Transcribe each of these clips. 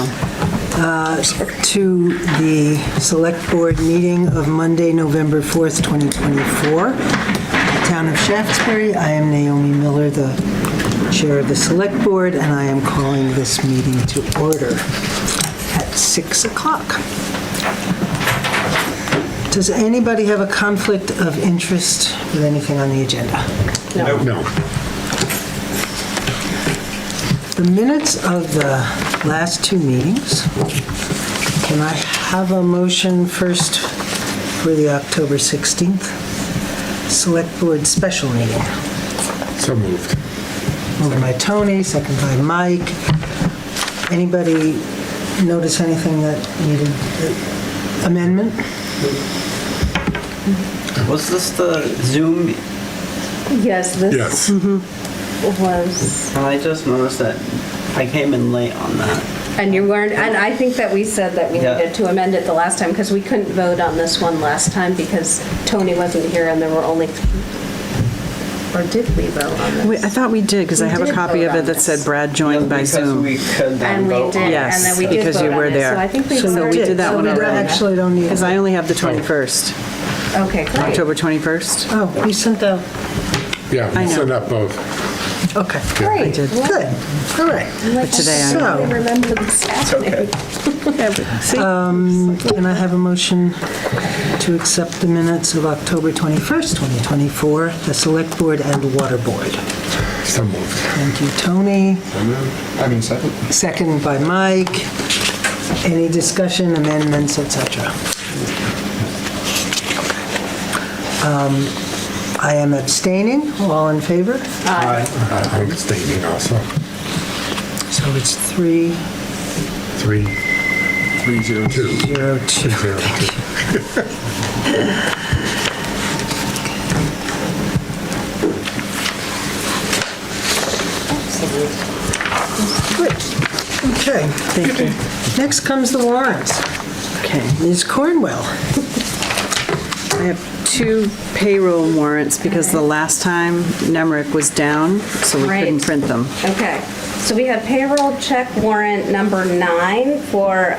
now? To the Select Board meeting of Monday, November 4th, 2024. Town of Shaftsbury. I am Naomi Miller, the Chair of the Select Board, and I am calling this meeting to order at 6 o'clock. Does anybody have a conflict of interest with anything on the agenda? No. The minutes of the last two meetings. Can I have a motion first for the October 16th Select Board special meeting? So moved. Moved by Tony, second by Mike. Anybody notice anything that needed amendment? Was this the Zoom? Yes, this Yes. was, I just noticed that I came in late on that. and you weren't, and I think that we said that we Yeah. needed to amend it the last time because we couldn't vote on this one last time because Tony wasn't here and there were only, or did we vote on this? I thought we did, because I We have a did copy vote of on it that this. said Brad joined by Because Zoom. we could then And we vote did, on it. Yes, and then we did because vote you on were it. there. So I think we So voted. we did that so one we already. voted. Actually, don't need Because it. I only have the 21st, Okay, great. October 21st. Oh, you sent out, Yeah, I we know. sent up both. okay. Great. I did. Well, Good, all right. like, today I So- don't remember this happening. See? Can I have a motion to accept the minutes of October 21st, 2024, the Select Board and Water Board? So moved. Thank you, Tony. Second. Second by Mike. Any discussion, amendments, etc.? I am abstaining. All in favor? I'm abstaining also. So it's 302. 302. Good. Okay. Thank you. Next comes the warrants. Okay. Ms. Cornwell. I have two payroll warrants because the last time Nemrick was down, so we couldn't Right. print them. Okay, so we have payroll check warrant number 9 for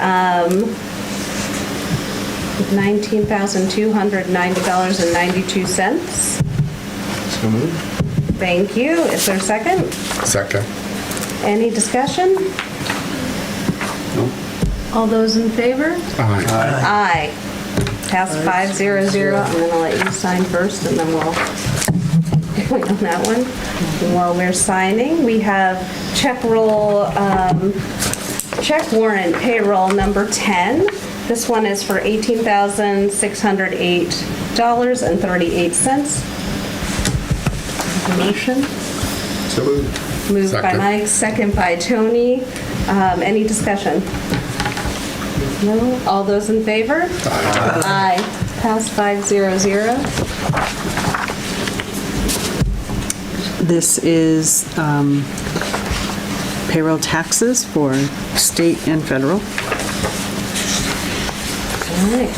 $19,290.92. So moved. Thank you. Is there a second? Second. Any discussion? All those in favor? Aye. Aye. Pass 500. I'm going to let you sign first, and then we'll wait on that one. And while we're signing, we have check warrant payroll number 10. This one is for $18,608.38. Motion? So moved. Moved by Second. Mike, second by Tony. Any discussion? No? All those in favor? Aye. Pass 500. This is payroll taxes for state and federal.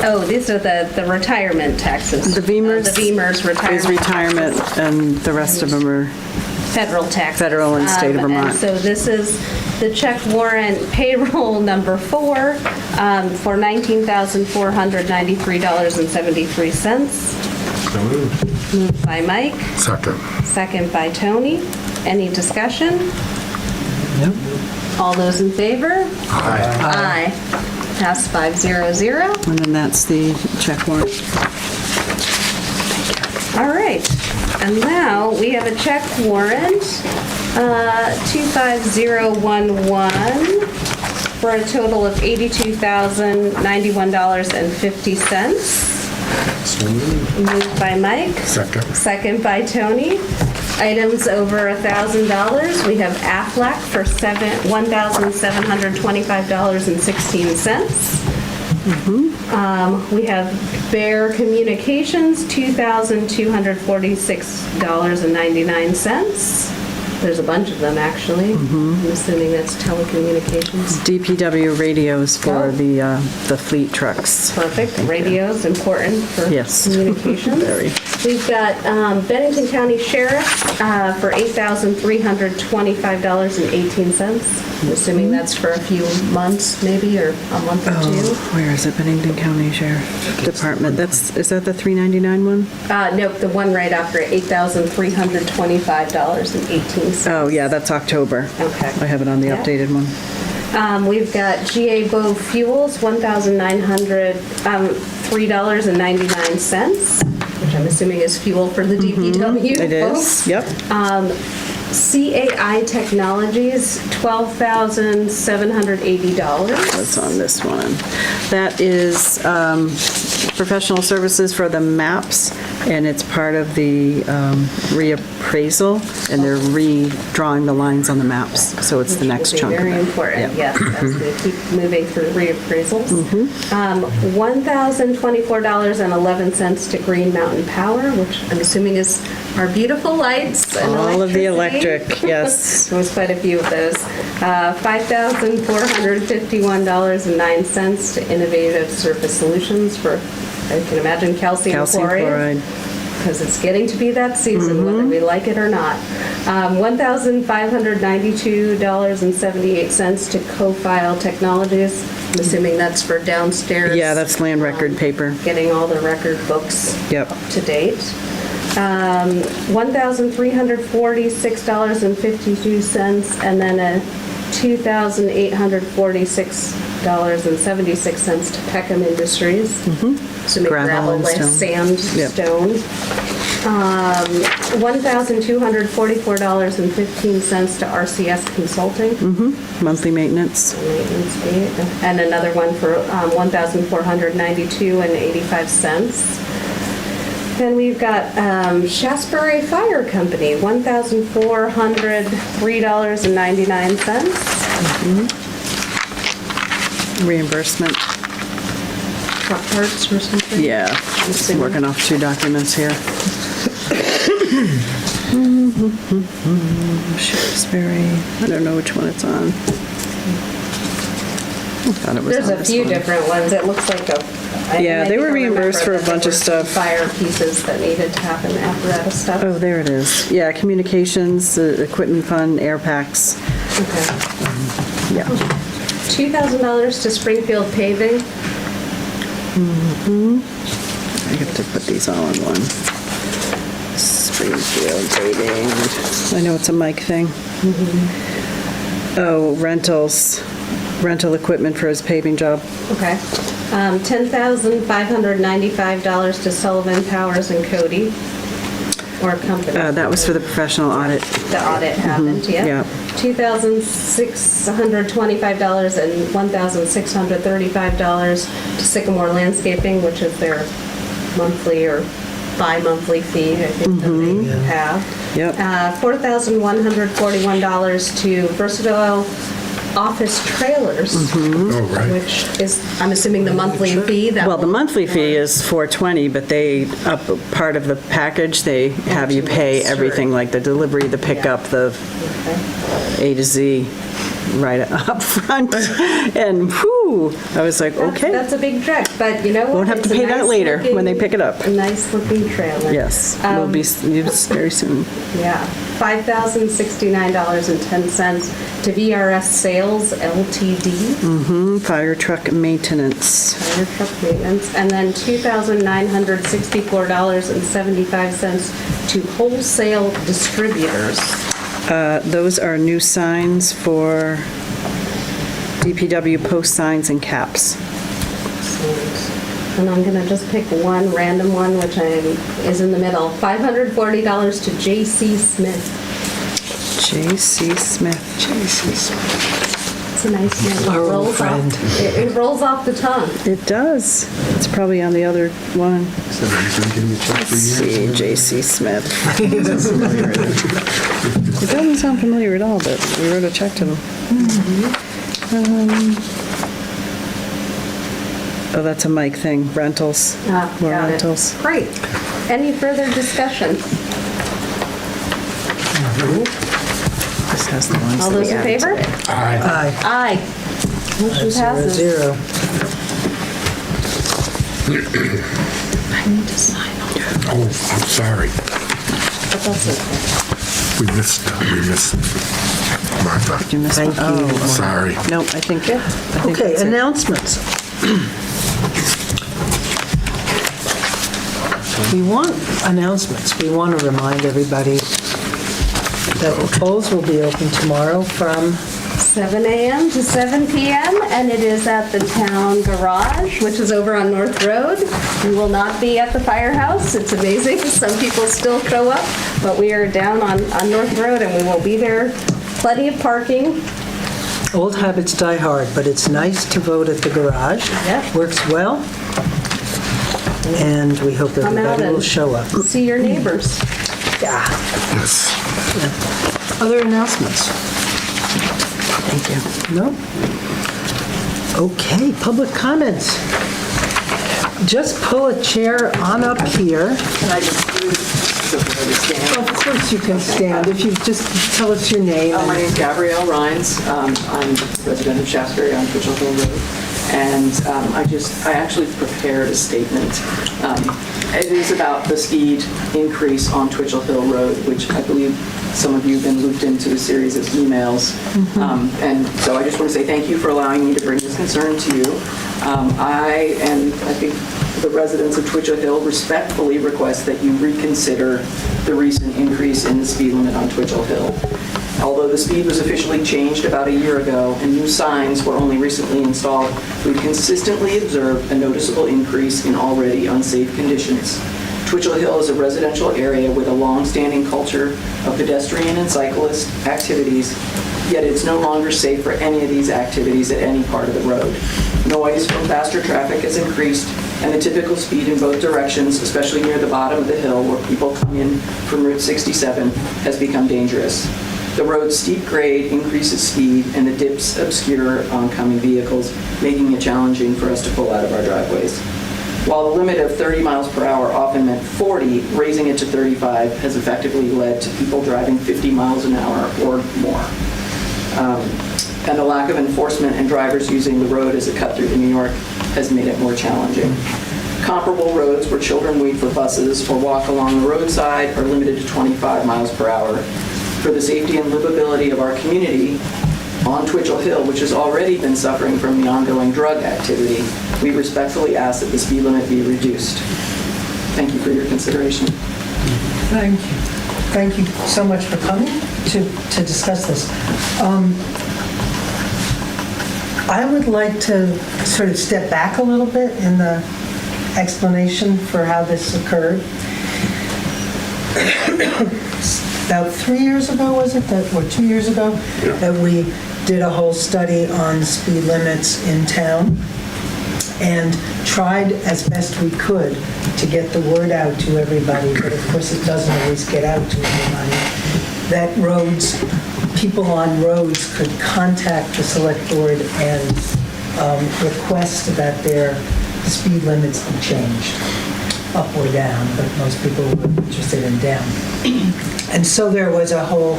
Oh, these are the retirement taxes. The Beamers. The Beamers Is retirement. retirement, and the rest of them are Federal taxes. Federal and state of Vermont. And so this is the check warrant payroll number 4 for $19,493.73. So moved. Moved by Mike, Second. second by Tony. Any discussion? Nope. All those in favor? Aye. Aye. Pass 500. and then that's the check warrant. All right. And now we have a check warrant, 25011, for a total of $82,091.50. So moved. Moved by Mike, Second. second by Tony. Items over $1,000, we have Aflac for $1,725.16. We have Bear Communications, $2,246.99. There's a bunch of them, actually. I'm assuming that's telecommunications. DPW radios for Oh. the fleet trucks. Perfect. Radio's important for Yes. communications. Very. We've got Bennington County Sheriff for $8,325.18. I'm assuming that's for a few months, maybe, or a month or two. Where is it? Bennington County Sheriff Department. Is that the 399 one? Nope, the one right after it, $8,325.18. Oh, yeah, that's October. Okay. I have it on the Yeah. updated one. We've got GA Bow Fuels, $1,903.99, which I'm assuming is fuel for the DPW. It is, folks. yep. CAI Technologies, $12,780. What's on this one? That is professional services for the maps, and it's part of the reappraisal, and they're redrawing the lines on the maps, so it's the next Which will chunk be of very it. important, Yeah. yes, as we keep moving through reappraisals. Mm-hmm. $1,024.11 to Green Mountain Power, which I'm assuming is our beautiful lights and All of the electricity. electric, yes. There was quite a few of those. $5,451.09 to Innovative Surface Solutions for, I can imagine, calcium Calcium chloride. because it's getting to be that season, Mm-hmm. whether we like it or not. $1,592.78 to Co-File Technologies. I'm assuming that's for downstairs. Yeah, that's land record paper. Getting all the record books Yep. up to date. $1,346.52, and then a $2,846.76 to Peckham Industries. Assuming Gravel gravel, and like stone. sand, Yep. stone. $1,244.15 to RCS Consulting. Monthly maintenance. Maintenance fee. And another one for $1,492.85. Then we've got Shaftsbury Fire Company, $1,403.99. Reimbursement. Truck parts or something? Yeah, assuming. working off two documents here. Shaftsbury, I don't know which one it's on. I thought it was There's on a this few one. different ones. It looks like a. Yeah, they were reimbursed for a bunch of stuff. Fire pieces that needed to happen, apparatus stuff. Oh, there it is. Yeah, communications, equipment fund, air packs. Okay. Yeah. $2,000 to Springfield Paving. I have to put these all in one. Springfield paving. I know it's a Mike thing. Oh, rentals. Rental equipment for his paving job. Okay. $10,595 to Sullivan Powers and Cody, or company. That was for the professional audit. The audit happened, yeah. yeah. $2,625 and $1,635 to Sycamore Landscaping, which is their monthly or bi-monthly fee, I think, that they have. Yep. $4,141 to Versatile Office Trailers, Oh, right. which is, I'm assuming, the monthly fee. That Well, the will- monthly fee is $420, but they, up part of the package, they have you pay everything, like the delivery, the pickup, the A to Z, right up front. And whew, I was like, okay. That's a big trek, but you know what? Won't have to It's a pay that nice later looking- when they pick it up. A nice looking trailer. Yes, will be used very soon. Yeah, $5,069.10 to VRS Sales Ltd. Fire truck maintenance. Fire truck maintenance, and then $2,964.75 to Wholesale Distributors. Those are new signs for DPW post signs and caps. And I'm gonna just pick one random one, which is in the middle. $540 to J.C. Smith. J.C. Smith. It's a nice name. Our It old rolls off- friend. It rolls off the tongue. It does. It's probably on the other one. So he's been giving me a check for Let's years. see, J.C. Smith. It doesn't sound familiar at all, but we wrote a check to them. Oh, that's a Mike thing, rentals. More Got it. rentals. Great. Any further discussion? has the ones All that we those in added favor? today. Aye. Aye. Aye. Motion passes. 5-0. I need to sign them. Oh, I'm sorry. But that's okay. We missed Martha. Did you miss Thank one? you. Oh, Sorry. no, I think Okay, that's it. announcements. We want announcements. We want to remind everybody that the polls will be open tomorrow from 7 a.m. to 7 p.m., and it is at the town garage, which is over on North Road. We will not be at the firehouse. It's amazing. Some people still show up, but we are down on North Road, and we will be there. Plenty of parking. Old Habits Die Hard, but it's nice to vote at the garage. Yep. Works well. And we hope Come out everybody will and show up. see your neighbors. Yeah. Yes. Other announcements? Thank you. No? Okay, public comments. Just pull a chair on up here. Can I just stand? Of course you can stand. If you just tell us your name. My name's Gabrielle Rhines. I'm a resident of Shaftsbury on Twitchell Hill Road. And I actually prepared a statement. It is about the speed increase on Twitchell Hill Road, which I believe some of you have been looped into a series of emails. And so I just want to say thank you for allowing me to bring this concern to you. I think the residents of Twitchell Hill respectfully request that you reconsider the recent increase in the speed limit on Twitchell Hill. Although the speed was officially changed about a year ago and new signs were only recently installed, we've consistently observed a noticeable increase in already unsafe conditions. Twitchell Hill is a residential area with a long-standing culture of pedestrian and cyclist activities, yet it's no longer safe for any of these activities at any part of the road. Noise from faster traffic has increased, and the typical speed in both directions, especially near the bottom of the hill where people come in from Route 67, has become dangerous. The road's steep grade increases speed, and the dips obscure oncoming vehicles, making it challenging for us to pull out of our driveways. While the limit of 30 miles per hour often meant 40, raising it to 35 has effectively led to people driving 50 miles an hour or more. And the lack of enforcement and drivers using the road as a cut through to New York has made it more challenging. Comparable roads where children wait for buses or walk along the roadside are limited to 25 miles per hour. For the safety and livability of our community on Twitchell Hill, which has already been suffering from the ongoing drug activity, we respectfully ask that the speed limit be reduced. Thank you for your consideration. Thank you. Thank you so much for coming to discuss this. I would like to sort of step back a little bit in the explanation for how this occurred. About 3 years ago, was it, or 2 years ago, that we did a whole study on speed limits in town and tried as best we could to get the word out to everybody, but of course it doesn't always get out to everybody, that people on roads could contact the select board and request that their speed limits be changed, up or down, but most people were interested in down. And so there was a whole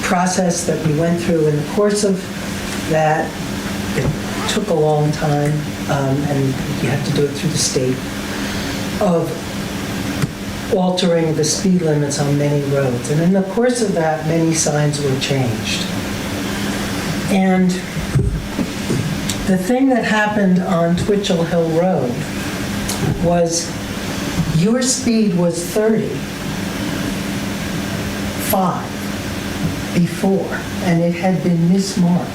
process that we went through in the course of that. It took a long time, and you have to do it through the state, of altering the speed limits on many roads. And in the course of that, many signs were changed. And the thing that happened on Twitchell Hill Road was your speed was 35 before, and it had been mismarked.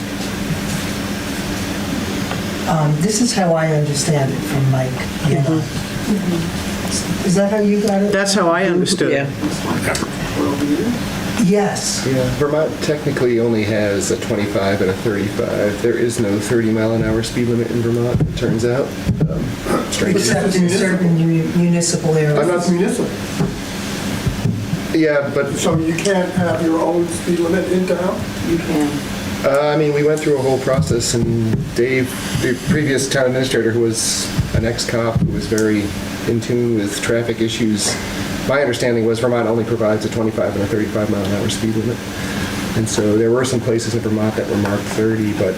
This is how I understand it from Mike. Is that how you got it? That's how I understood it. Yes. Yeah, Vermont technically only has a 25 and a 35. There is no 30-mile-an-hour speed limit in Vermont, it turns out. Except in certain municipal areas. I'm not- It's municipal, Yeah, but, so you can't have your own speed limit in town? You can. I mean, we went through a whole process, and Dave, the previous town administrator, who was an ex-cop, who was very in tune with traffic issues, my understanding was Vermont only provides a 25 and a 35-mile-an-hour speed limit. And so there were some places in Vermont that were marked 30, but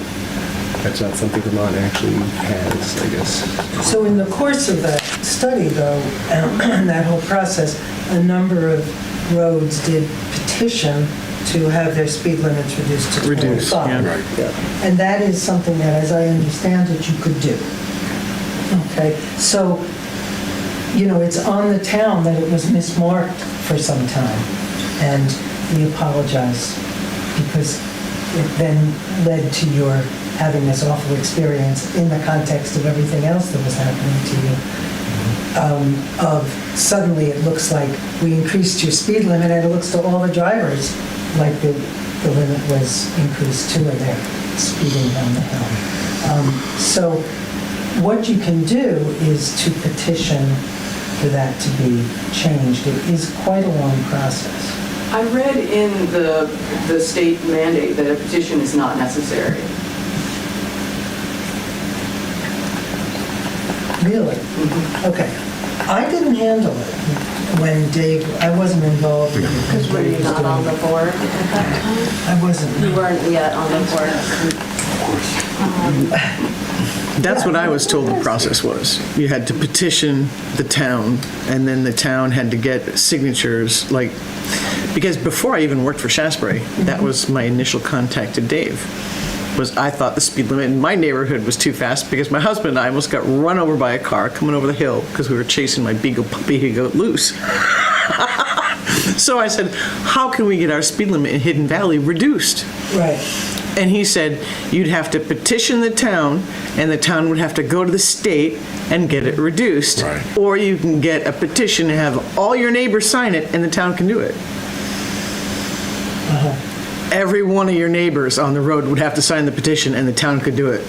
that's not something Vermont actually has, I guess. So in the course of that study, though, and that whole process, a number of roads did petition to have their speed limits reduced to 25. Reduced, yeah. Right. And that is something that, as I understand it, you could do. Okay, so, it's on the town that it was mismarked for some time, and we apologize because it then led to your having this awful experience in the context of everything else that was happening to you. Of suddenly it looks like we increased your speed limit, and it looks to all the drivers like the limit was increased too, and they're speeding down the hill. So what you can do is to petition for that to be changed. It is quite a long process. I read in the state mandate that a petition is not necessary. Really? Okay. I didn't handle it when Dave, I wasn't involved. Because were you not on the board at that time? I wasn't. You weren't yet on the board. That's what I was told the process was. You had to petition the town, and then the town had to get signatures, because before I even worked for Shaftsbury, that was my initial contact to Dave, was I thought the speed limit in my neighborhood was too fast because my husband and I almost got run over by a car coming over the hill because we were chasing my beagle puppy who got loose. So I said, how can we get our speed limit in Hidden Valley reduced? Right. And he said, you'd have to petition the town, and the town would have to go to the state and get it reduced. Right. Or you can get a petition and have all your neighbors sign it, and the town can do it. Every one of your neighbors on the road would have to sign the petition, and the town could do it.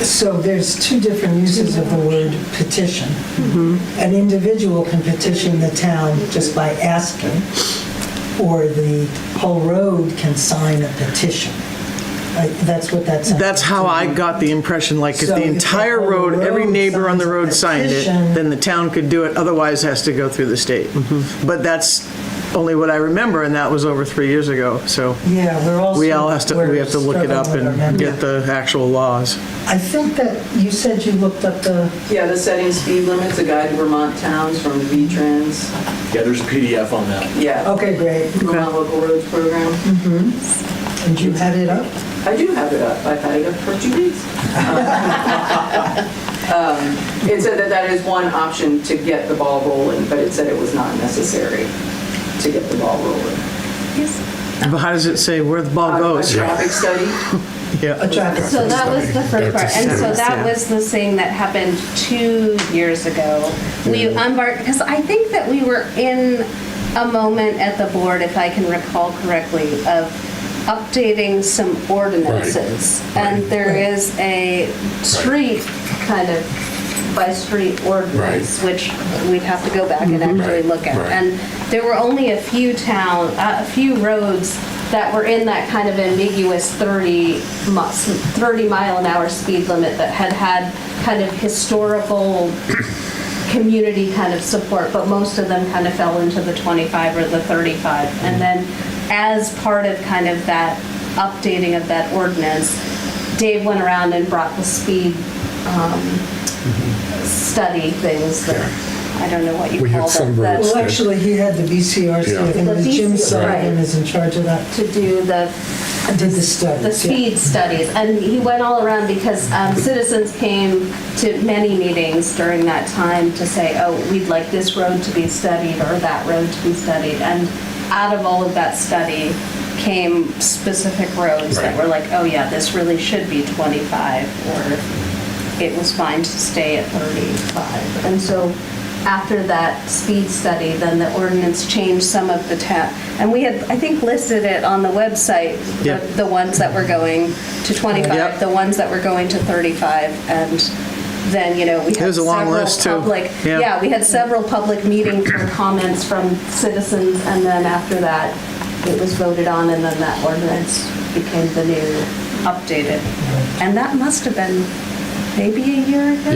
So there's two different uses of the word petition. An individual can petition the town just by asking, or the whole road can sign a petition. That's what that sounds That's how like to I me. got the impression, like, if So the if the entire whole road, every road neighbor on the signs a road signed it, petition- then the town could do it, otherwise it has to go through the state. But that's only what I remember, and that was over 3 years ago, so Yeah, we're also. we have to look it up struggling with our and memory. get the actual laws. I think that you said you looked up the, Yeah, the setting speed limits, a guide to Vermont towns from the V-Trans. Yeah, there's a PDF on that. Yeah. okay, great. Vermont Local Roads Program. And you had it up? I do have it up. I've had it up for 2 weeks. It said that is one option to get the ball rolling, but it said it was not necessary to get the ball rolling. But how does it say where the ball A goes? traffic study. Yeah. A traffic. So that was the first part, and so Yeah. that was the thing that happened 2 years ago. We embarked, because I think that we were in a moment at the board, if I can recall correctly, of updating some ordinances. And there is a street, kind of by street ordinance, which we'd have to go back and actually look at. Right. And there were only a few roads that were in that kind of ambiguous 30 mile an hour speed limit that had kind of historical community kind of support, but most of them kind of fell into the 25 or the 35. And then as part of kind of that updating of that ordinance, Dave went around and brought the speed study things that, I don't know what you We had call some them. that- roads. Well, actually, he had the VCRC, Yeah. I think it was The Jim VCR, Sullivan right. is in charge of that. To do the Did the studies. the speed studies. And he went all around because citizens came to many meetings during that time to say, oh, we'd like this road to be studied or that road to be studied. And out of all of that study came specific roads that Right. were like, oh yeah, this really should be 25, or it was fine to stay at 35. And so after that speed study, then the ordinance changed some of the and we had, I think, listed it on the website, Yeah. the ones that were going to 25, Yep. the ones that were going to 35, and then, we had was a long several list, too. public, Yeah. we had several public meetings for comments from citizens, and then after that, it was voted on, and then that ordinance became the new updated. And that must have been maybe a year ago.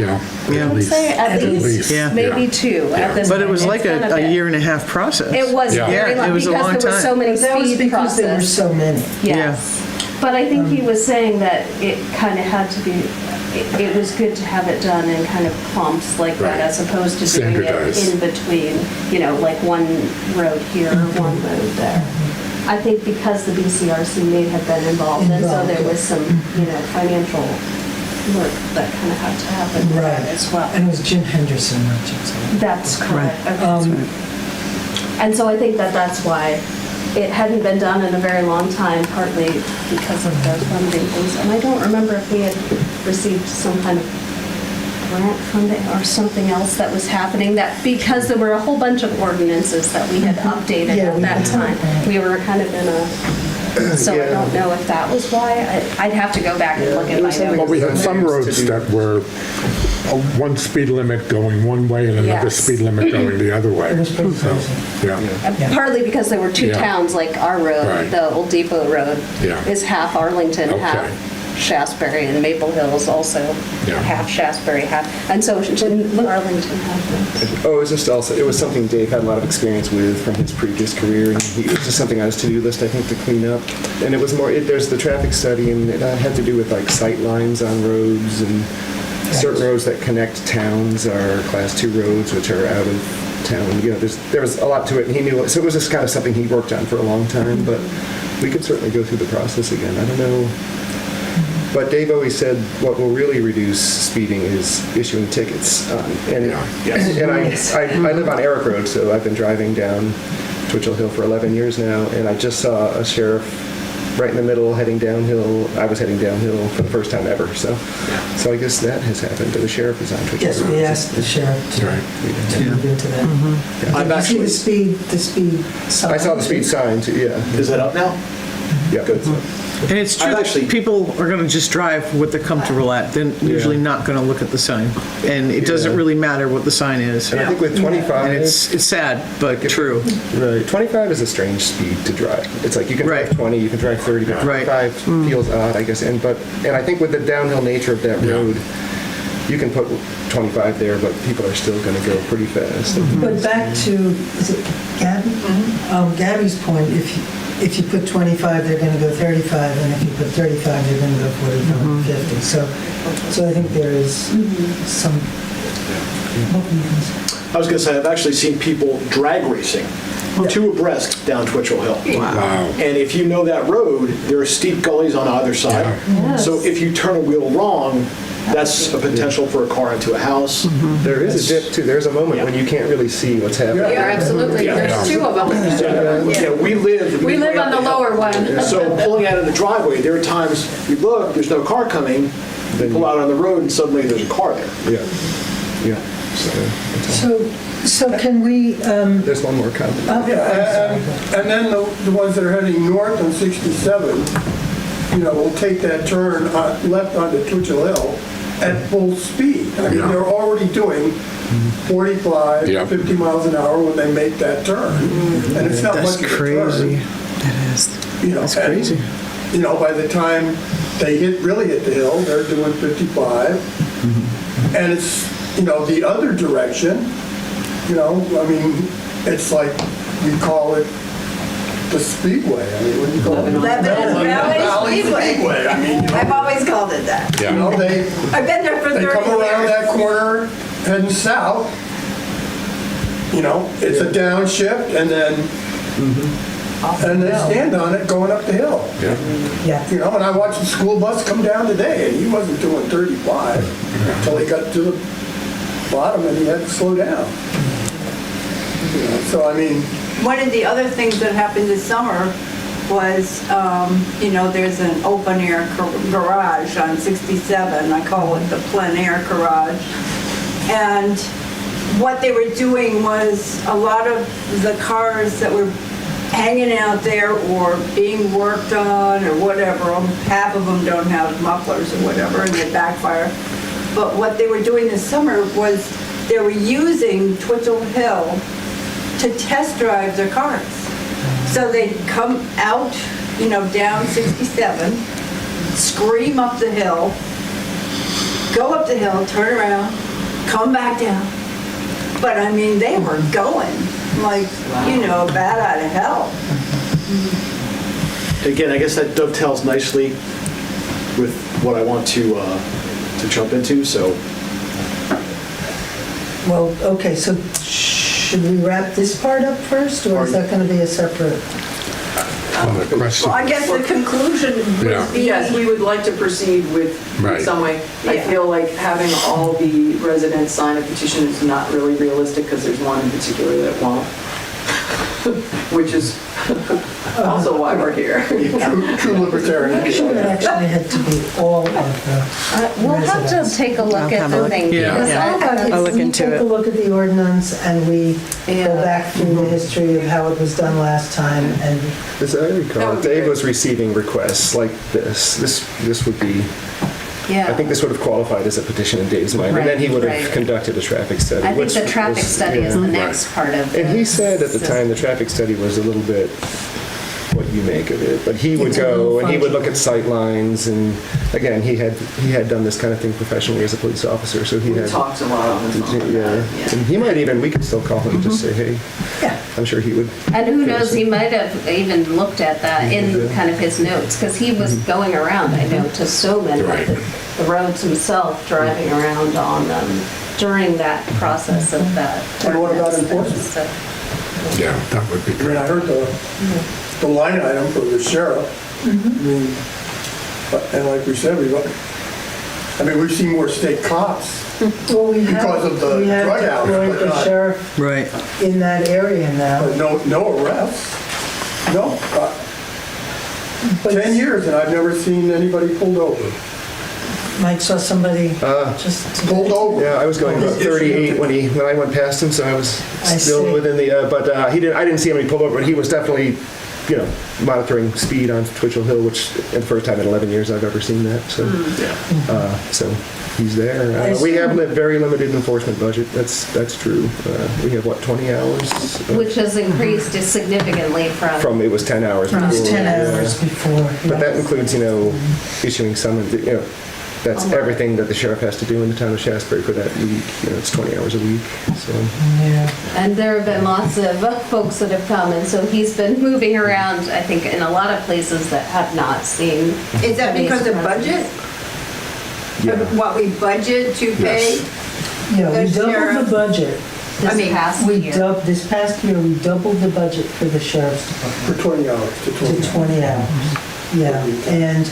Yeah, I would say at least, Yeah. maybe two at this point. But it was like It's been a bit. year and a half process. It was Yeah. very Yeah, long it was a because long there were so time. many That was speed because there were process. so many. Yes. But I think he was saying that it kind of had to be, it was good to have it done in kind of clumps like that Right. as opposed to doing it Standardized. in between, like one road here or one road there. I think because the BCRC may have been involved and so there was some, financial work that kind of had to happen with that as well. And it was Jim Henderson, not Jim Sullivan. That's correct. Okay. And so I think that that's why it hadn't been done in a very long time, partly because of the funding things. And I don't remember if we had received some kind of grant funding or something else that was happening, that because there were a whole bunch of ordinances that we had updated Yeah, at we that did. time. We were kind of in a, so I don't know if that was why. I'd have to go back and look at my Well, notes. we had some roads that were one speed limit going one way and another Yes. speed limit going the other way. It was pretty So, crazy. yeah. Partly because there were two Yeah. towns, like our road, Right. the Old Depot Road, Yeah. is half Arlington, Okay. half Shaftsbury, and Maple Hill is also Yeah. half Shaftsbury, half, and so didn't Arlington have Oh, it was just also, it was something Dave had a lot of experience with from his previous career, and it was just something on his to-do list, I think, to clean up. And it was more, there's the traffic study, and it had to do with like sight lines on roads, and certain roads that connect towns are Class 2 roads, which are out of town. There was a lot to it, and he knew it. So it was just kind of something he worked on for a long time, but we could certainly go through the process again. I don't know. But Dave always said what will really reduce speeding is issuing tickets. And I live on Eric Road, so I've been driving down Twitchell Hill for 11 years now, and I just saw a sheriff right in the middle heading downhill. I was heading downhill for the first time ever, so I guess that has happened. The sheriff is on Twitchell Yes, Road. we asked the sheriff to move into that. I'm Did you actually, see the speed sign? I saw the speed sign, too, yeah. is that up now? Yeah, good. And it's true I've that actually- people are going to just drive what they're comfortable at. They're usually not going to look at the sign. And it doesn't really matter what the sign is. And I think with 25... And it's sad, but true. Right. 25 is a strange speed to drive. It's like you can drive Right. 20, you can drive 30, but Right. 25 feels odd, I guess. And I think with the downhill nature of that road, you can put 25 there, but people are still going to go pretty fast. But back to, is it Gabby? Gabby's point, if you put 25, they're going to go 35, and if you put 35, they're going to go 45 and 50. So I think there is some... What were you gonna say? I was going to say, I've actually seen people drag racing, two abreast down Twitchell Hill. Wow. And if you know that road, there are steep gullies on either side. So if you turn a wheel wrong, that's a potential for a car into a house. There is a dip, too. There's a moment when you can't really see what's happening. Yeah, absolutely. There's two of them. We live... We live on the lower one. So pulling out of the driveway, there are times we look, there's no car coming, then pull out on the road and suddenly there's a car there. Yeah. So can we... There's one more comment. And then the ones that are heading north on 67, will take that turn left onto Twitchell Hill at full speed. I mean, they're already doing 45, Yeah. 50 miles an hour when they make that turn. And it's not That's much of a crazy. turn. That is. That's and, crazy. By the time they really hit the hill, they're doing 55. And it's, the other direction, I mean, it's like, we call it the Speedway. I mean, what do you call it? Valley Speedway. I mean, I've always called it that. Yeah. I've been there for 30 they years. come around that corner heading south, it's a downshift, and then they stand on it going up the hill. Yeah. And I watched the school bus come down today, and he wasn't doing 35 until he got to the bottom, and he had to slow down. So, I mean... One of the other things that happened this summer was, there's an open-air garage on 67. I call it the plein-air garage. And what they were doing was a lot of the cars that were hanging out there or being worked on or whatever, half of them don't have mufflers or whatever, and they backfire. But what they were doing this summer was they were using Twitchell Hill to test drive their cars. So they'd come out, down 67, scream up the hill, go up the hill, turn around, come back down. But I mean, they were going like, bat out of hell. Again, I guess that dovetails nicely with what I want to jump into, so. Well, okay, so should we wrap this part up first, or is that going to be a separate? On the question. Well, I guess the conclusion Yeah. would be. Yes, we would like to proceed with Right. some way. I Yeah. feel like having all the residents sign a petition is not really realistic because there's one in particular that won't, which is also why we're here. True libertarian. It actually had to be all of the We'll have to residents. take a look I'll at have a look. voting. Yeah. because I- I'll look into We take it. a look at the ordinance and we go Yeah. back through the history of how it was done last time, and As I That recall, would be Dave great. was receiving requests like this. This would be, Yeah. I think this would have qualified as a petition in Dave's mind. And then he would have Right. conducted a traffic study. I think which the traffic was- study is yeah. the next part of And he this. said at the time the traffic study was a little bit what you make of it, but he would It's a little go and he would look at functional. sight lines, and again, he had done this kind of thing professionally as a police officer, so he We had. talked a lot on the phone. Yeah, about it, and he might even, we could still call him and just say, hey, yeah. I'm sure he would. And who knows, he might have even looked at that in kind of his notes, because he was going around, I know, to so many of the roads himself, driving around on them during that process of that. And what about ordinance. enforcement? So- Yeah, that would be I mean, great. I heard the line item for the sheriff. I mean, and like we said, we've seen more state cops. Well, we have, Because of the we have drug house, deployed but the not- sheriff Right. in that area now. But no arrests. No. But 10 years and I've never seen anybody pulled over. Mike saw somebody just Pulled over. Yeah, I was going about 38 when I went past him, so I was I still see. within the, but I didn't see him pull over, but he was definitely, monitoring speed on Twitchell Hill, which the first time in 11 years I've ever seen that, so. So he's there. I We see. have a very limited enforcement budget, that's true. We have, 20 hours? Which has increased significantly from. It was 10 hours From before. It was 10 yeah. hours before. But that yeah. includes, issuing summons, that's everything that the sheriff has to do in the town of Shaftsbury for that week. It's 20 hours a week, so. Yeah. And there have been lots of folks that have come, and so he's been moving around, I think, in a lot of places that have not seen. Is that because of budget? Yeah. What we budget to pay? Yes. Yeah, we The doubled sheriff. the budget. This mean, past year. This past year, we doubled the budget for the sheriff's department For 20 hours to 20 to hours. 20 hours. Yeah, and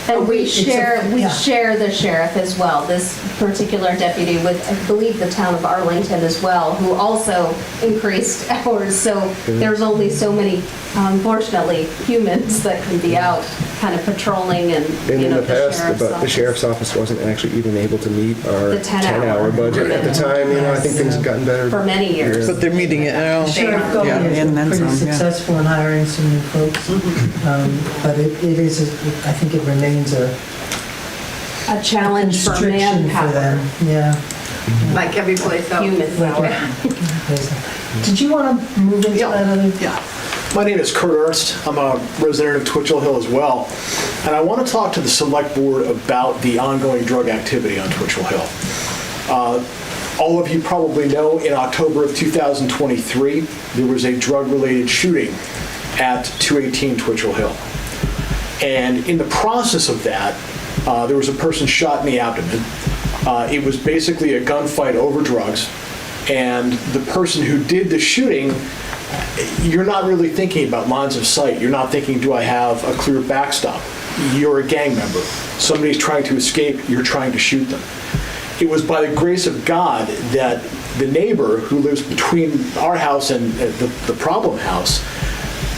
And we It's a- share yeah. the sheriff as well, this particular deputy with, I believe, the town of Arlington as well, who also increased hours. So there's only so many, unfortunately, humans that can be out kind of patrolling and, And in the the past, sheriff's the office. sheriff's office wasn't actually even able to meet our The 10-hour 10-hour budget at the time. I think things have gotten better. For many years. But they're meeting it now. Sheriff Yeah, Gully has and been then pretty some, yeah. successful in hiring some new folks. But it is, I think it remains a A challenge for constriction for manpower. them. Yeah. Like every place else? Human power. Did you want to move into Yeah. that other? Yeah. My name is Kurt Ernst. I'm a resident of Twitchell Hill as well. And I want to talk to the select board about the ongoing drug activity on Twitchell Hill. All of you probably know in October of 2023, there was a drug-related shooting at 218 Twitchell Hill. And in the process of that, there was a person shot in the abdomen. It was basically a gunfight over drugs. And the person who did the shooting, you're not really thinking about lines of sight. You're not thinking, do I have a clear backstop? You're a gang member. Somebody's trying to escape, you're trying to shoot them. It was by the grace of God that the neighbor who lives between our house and the problem house,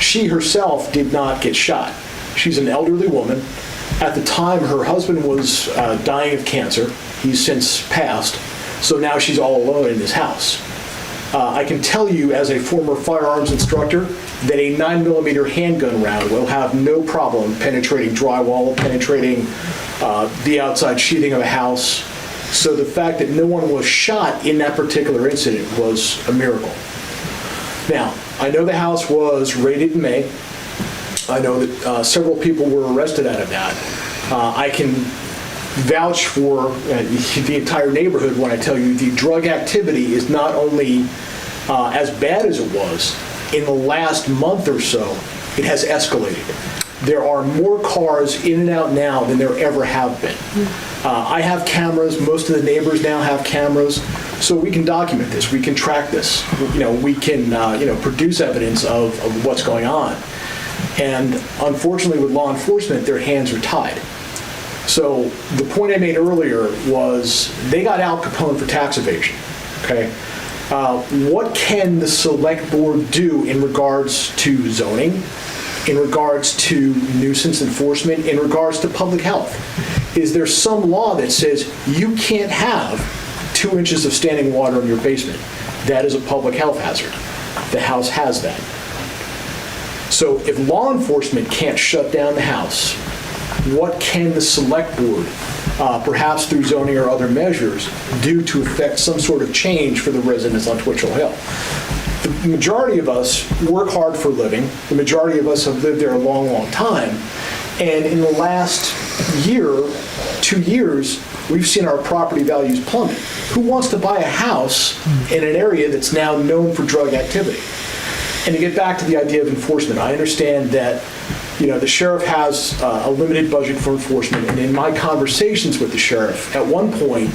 she herself did not get shot. She's an elderly woman. At the time, her husband was dying of cancer. He's since passed. So now she's all alone in his house. I can tell you as a former firearms instructor that a 9mm handgun round will have no problem penetrating drywall, penetrating the outside sheathing of a house. So the fact that no one was shot in that particular incident was a miracle. Now, I know the house was raided in May. I know that several people were arrested out of that. I can vouch for the entire neighborhood when I tell you the drug activity is not only as bad as it was, in the last month or so, it has escalated. There are more cars in and out now than there ever have been. I have cameras, most of the neighbors now have cameras, so we can document this, we can track this, we can produce evidence of what's going on. And unfortunately with law enforcement, their hands are tied. So the point I made earlier was they got Al Capone for tax evasion, okay? What can the select board do in regards to zoning, in regards to nuisance enforcement, in regards to public health? Is there some law that says you can't have 2 inches of standing water in your basement? That is a public health hazard. The house has that. So if law enforcement can't shut down the house, what can the select board, perhaps through zoning or other measures, do to effect some sort of change for the residents on Twitchell Hill? The majority of us work hard for a living. The majority of us have lived there a long, long time. And in the last year, 2 years, we've seen our property values plummet. Who wants to buy a house in an area that's now known for drug activity? And to get back to the idea of enforcement, I understand that the sheriff has a limited budget for enforcement, and in my conversations with the sheriff, at one point,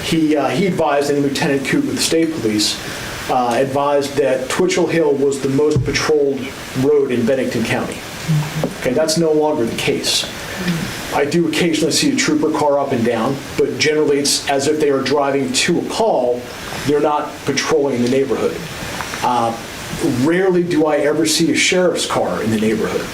he advised, and Lieutenant Coote with the state police, advised that Twitchell Hill was the most patrolled road in Bennington County. Okay, that's no longer the case. I do occasionally see a trooper car up and down, but generally it's as if they are driving to a call, they're not patrolling the neighborhood. Rarely do I ever see a sheriff's car in the neighborhood.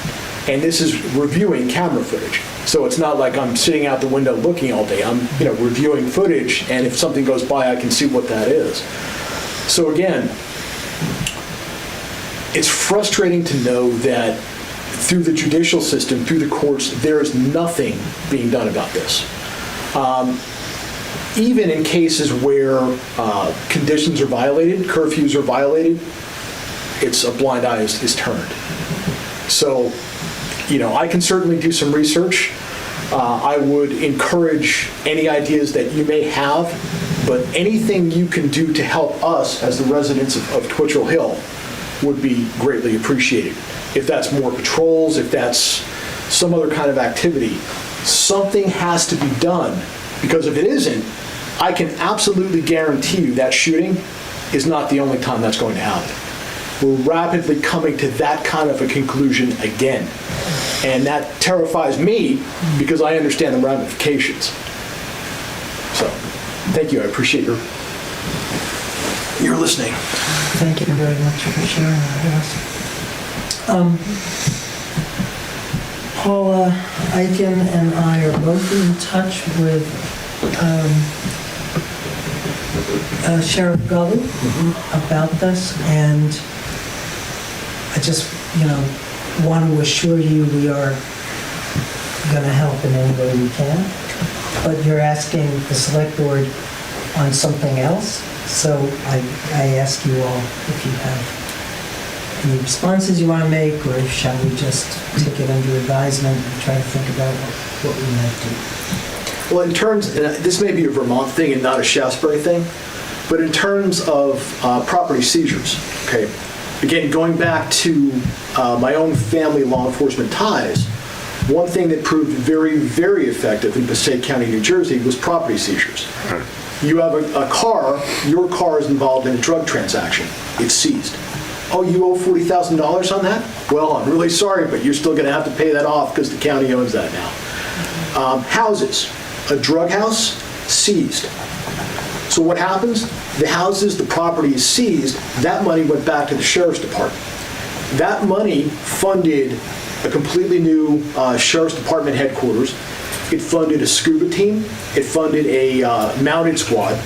And this is reviewing camera footage. So it's not like I'm sitting out the window looking all day. I'm reviewing footage, and if something goes by, I can see what that is. So again, it's frustrating to know that through the judicial system, through the courts, there is nothing being done about this. Even in cases where conditions are violated, curfews are violated, it's a blind eye is turned. So, I can certainly do some research. I would encourage any ideas that you may have, but anything you can do to help us as the residents of Twitchell Hill would be greatly appreciated. If that's more patrols, if that's some other kind of activity, something has to be done, because if it isn't, I can absolutely guarantee you that shooting is not the only time that's going to happen. We're rapidly coming to that kind of a conclusion again. And that terrifies me because I understand the ramifications. So, thank you. I appreciate your listening. Thank you very much for sharing that with us. Paula Eichen and I are both in touch with Sheriff Gully about this, and I just, want to assure you we are going to help in any way we can. But you're asking the select board on something else, so I ask you all if you have any responses you want to make, or shall we just take it under advisement and try to think about what we might do? Well, in terms, and this may be a Vermont thing and not a Shaftsbury thing, but in terms of property seizures, okay, again, going back to my own family law enforcement ties, one thing that proved very, very effective in Passaic County, New Jersey, was property seizures. You have a car, your car is involved in a drug transaction, it's seized. Oh, you owe $40,000 on that? Well, I'm really sorry, but you're still going to have to pay that off because the county owns that now. Houses, a drug house, seized. So what happens? The houses, the property is seized, that money went back to the sheriff's department. That money funded a completely new sheriff's department headquarters. It funded a scuba team. It funded a mounted squad.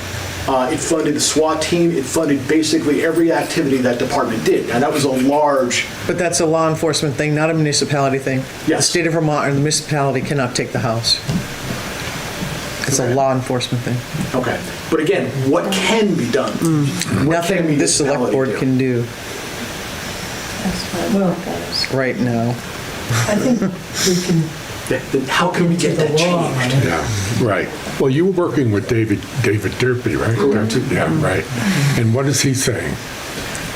It funded the SWAT team. It funded basically every activity that department did. And that was a large... But that's a law enforcement thing, not a municipality thing. Yes. The state of Vermont or the municipality cannot take the house. It's a law enforcement thing. Okay. But again, what can be done? Nothing this select board can do Well, right now. I think we can then how can we get that changed? Yeah, right. Well, you were working with David Durpee, right? Correct. Yeah, right. And what is he saying?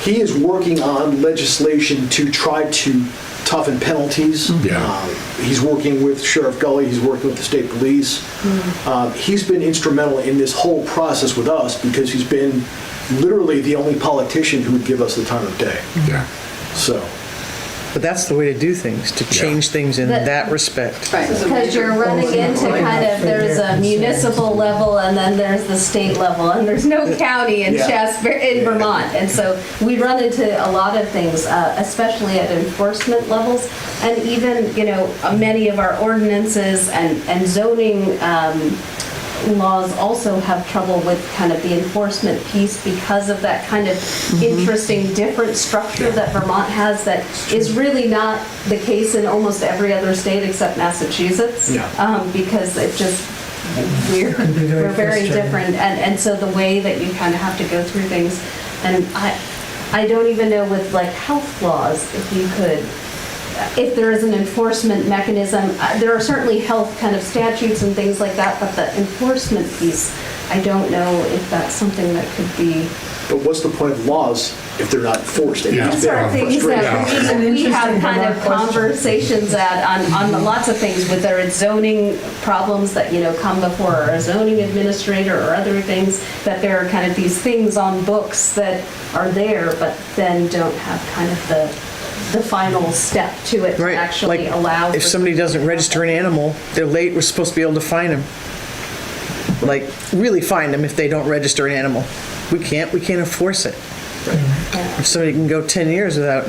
He is working on legislation to try to toughen penalties. Yeah. He's working with Sheriff Gully, he's working with the state police. He's been instrumental in this whole process with us because he's been literally the only politician who would give us the time of day. Yeah. So, But that's the way to do things, to change things in that respect. Right, because you're running into kind of, there's a municipal level and then there's the state level, and there's no county in Shaftsbury, in Vermont. And so we run into a lot of things, especially at enforcement levels. And even, many of our ordinances and zoning laws also have trouble with kind of the enforcement piece because of that kind of interesting different structure that Vermont has that is really not the case in almost every other state except Massachusetts. Because it just, we're very different. And so the way that you kind of have to go through things, and I don't even know with like health laws, if there is an enforcement mechanism. There are certainly health kind of statutes and things like that, but the enforcement piece, I don't know if that's something that could be. but what's the point of laws if they're not enforced? Yeah. These are things that we have kind of conversations on lots of things, whether it's zoning problems that, come before a zoning administrator or other things, that there are kind of these things on books that are there, but then don't have kind of the final step to it to Right. actually Like, allow. if for- somebody doesn't register an animal, they're late, we're supposed to be able to fine them. Like, really fine them if they don't register an animal. We can't enforce it. If somebody can go 10 years without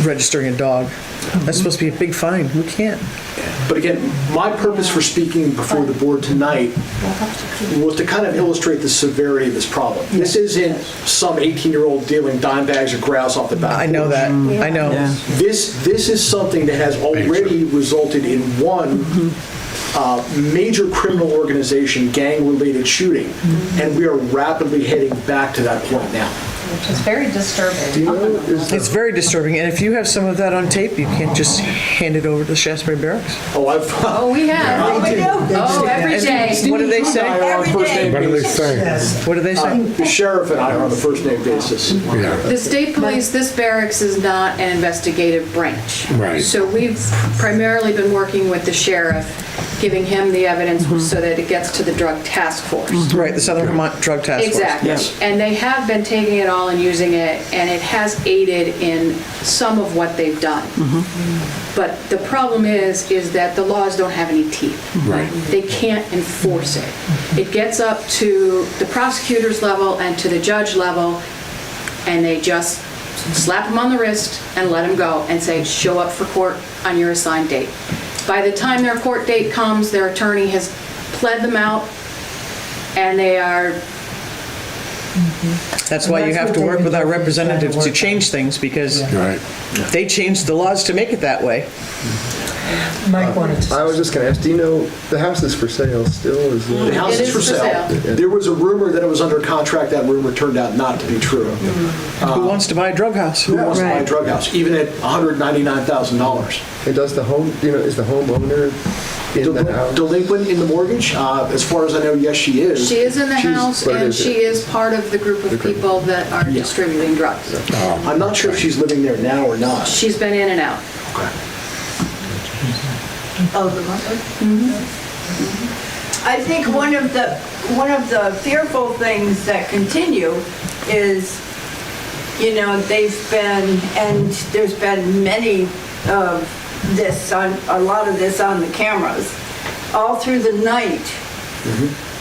registering a dog, that's supposed to be a big fine. We can't. But again, my purpose for speaking before the board tonight was to kind of illustrate the severity of this problem. This isn't some 18-year-old dealing dime bags of grouse off the back I know porch. that. I know. This is something that has already resulted in one major criminal organization, gang-related shooting, and we are rapidly heading back to that point now. Which is very disturbing. Do you know, It's very disturbing, and if you have some of that on tape, you can't just hand it over to the Shaftsbury Barracks. Oh, we have. Oh, we do. Oh, every day. What do they say? Every day. What are they saying? What do they say? The sheriff and I are on a first-name basis. Yeah. The state police, this barracks is not an investigative branch. Right. So we've primarily been working with the sheriff, giving him the evidence so that it gets to the drug task force. Right, the Southern Vermont Drug Task Force. Exactly. Yes. And they have been taking it all and using it, and it has aided in some of what they've done. But the problem is that the laws don't have any teeth. Right. They can't enforce it. It gets up to the prosecutor's level and to the judge level, and they just slap them on the wrist and let them go and say, show up for court on your assigned date. By the time their court date comes, their attorney has pled them out, and they are. That's why you have to work with our representatives to change things, because Right. they changed the laws to make it that way. Mike wanted to. I was just going to ask, do you know, the house is for sale still? Is The it? house It is for sale. There was a rumor that it was under contract. That rumor turned out not to be true. Who wants to buy a drug house? Who wants to buy a drug house, even at $199,000? And does the home, is the homeowner in the house? Delinquent in the mortgage? As far as I know, yes, she is. She is in the She's- house, but and is it- she is part of the group of people that are distributing drugs. I'm not sure if she's living there now or not. She's been in and out. Okay. Oh, the mother? I think one of the fearful things that continue is, they've been, and there's been many of this on, a lot of this on the cameras, all through the night.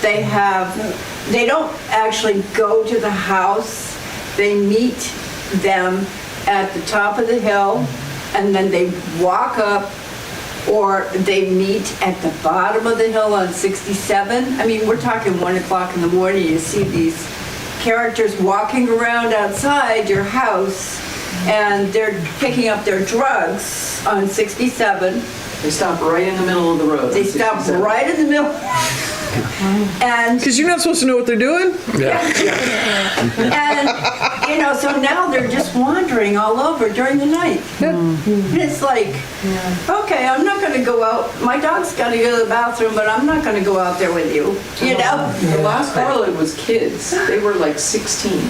They don't actually go to the house. They meet them at the top of the hill, and then they walk up, or they meet at the bottom of the hill on 67. I mean, we're talking 1 o'clock in the morning, you see these characters walking around outside your house, and they're picking up their drugs on 67. They stop right in the middle of the road. They stop right in the middle. And Because you're not supposed to know what they're doing. And You know, so now they're just wandering all over during the night. It's like, okay, I'm not gonna go out, my dog's gotta go to the bathroom, but I'm not gonna go out there with you, you know? The last carload was kids. They were like 16.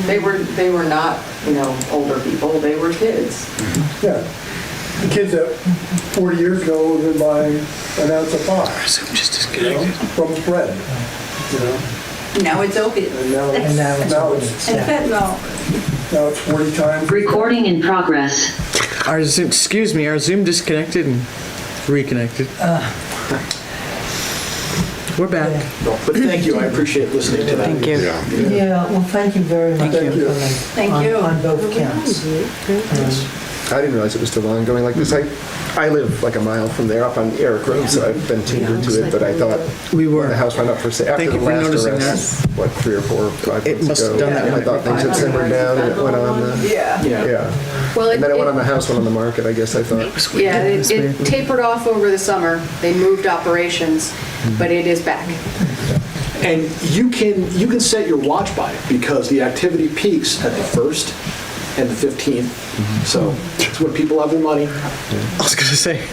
They were not, older people. They were kids. Yeah. The kids that 40 years ago would buy an ounce of pie, from bread, Now it's opiate. And now it's And fentanyl. 40 times. Recording in progress. Our Zoom disconnected and reconnected. We're back. No, but thank you, I appreciate listening to that. Thank you. Yeah, well, thank you very much for coming. Thank you. On both counts. I didn't realize it was still ongoing like this. I live like a mile from there up on Eric Road, so I've been tuned into it, but I thought We were. when the house went up for sale, after Thank the you for last noticing arrest, what, 3 or 4 or 5 It months must have ago, done that I when thought things had simmered down and it went on the, yeah. Well, And then it went on the house, went on the market, I guess, I thought. Yeah, it tapered off over the summer. They moved operations, but it is back. And you can set your watch by it because the activity peaks at the 1st and the 15th. So it's when people have their money. I was going to say,